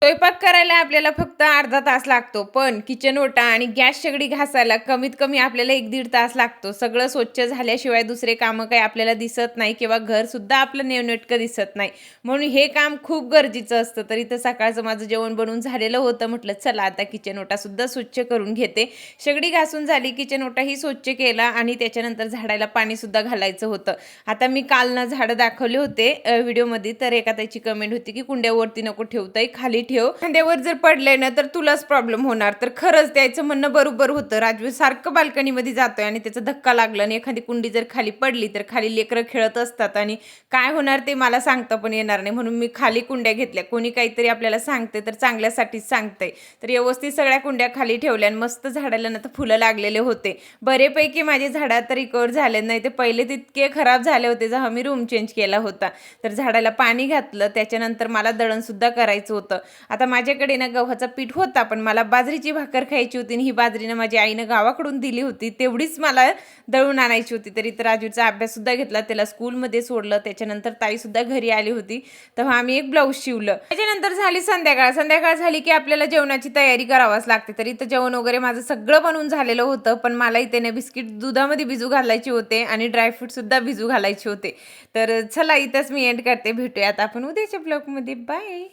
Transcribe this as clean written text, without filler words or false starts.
स्वयंपाक करायला आपल्याला फक्त अर्धा तास लागतो, पण किचन ओटा आणि गॅस शेगडी घासायला कमीत कमी आपल्याला 1-1.5 तास लागतो. सगळं स्वच्छ झाल्याशिवाय दुसरे कामं काही आपल्याला दिसत नाही किंवा घरसुद्धा आपलं नीटनेटकं दिसत नाही. म्हणून हे काम खूप गरजेचं असतं. तर इथं सकाळचं माझं जेवण बनवून झालेलं होतं. म्हटलं चला आता किचन ओटासुद्धा स्वच्छ करून घेते. शेगडी घासून झाली, किचन ओटाही स्वच्छ केला आणि त्याच्यानंतर झाडाला पाणीसुद्धा घालायचं होतं. आता मी काल ना झाडं दाखवले होते व्हिडिओमध्ये, तर एका त्याची कमेंट होती की कुंड्यावरती नको ठेवताय, खाली ठेव, खांद्यावर जर पडले ना तर तुलाच प्रॉब्लेम होणार. तर खरंच त्याचं म्हणणं बरोबर होतं. राजवीर सारखं बाल्कनीमध्ये जातोय आणि त्याचा धक्का लागला आणि एखादी कुंडी जर खाली पडली तर खाली लेकरं खेळत असतात आणि काय होणार ते मला सांगता पण येणार नाही. म्हणून मी खाली कुंड्या घेतल्या. कोणी काहीतरी आपल्याला सांगते तर चांगल्यासाठीच सांगते. तर व्यवस्थित सगळ्या कुंड्या खाली ठेवल्या आणि मस्त झाडाला ना तर फुलं लागलेले होते. बरेपैकी माझे झाडं आता रिकवर झाले नाही. ते पहिले तितके खराब झाले होते जेव्हा मी रूम चेंज केला होता. तर झाडाला पाणी घातलं. त्याच्यानंतर मला दळणसुद्धा करायचं होतं. आता माझ्याकडे ना गव्हाचा पीठ होता, पण मला बाजरीची भाकर खायची होती आणि ही बाजरी ना माझ्या आईनं गावाकडून दिली होती. तेवढीच मला दळून आणायची होती. तरी तर राजूचा अभ्याससुद्धा घेतला, त्याला स्कूलमध्ये सोडलं. त्याच्यानंतर ताईसुद्धा घरी आली होती, तेव्हा आम्ही एक ब्लाऊज शिवलं. त्याच्यानंतर झाली संध्याकाळ. संध्याकाळ झाली की आपल्याला जेवणाची तयारी करावाच लागते. तर इथं जेवण वगैरे माझं सगळं बनवून झालेलं होतं, पण मला इथे ना बिस्किट दुधामध्ये भिजू घालायचे होते आणि ड्रायफ्रूटसुद्धा भिजू घालायचे होते. तर चला इथंच मी एंड करते. भेटूयात आपण उद्याच्या ब्लॉगमध्ये. बाय.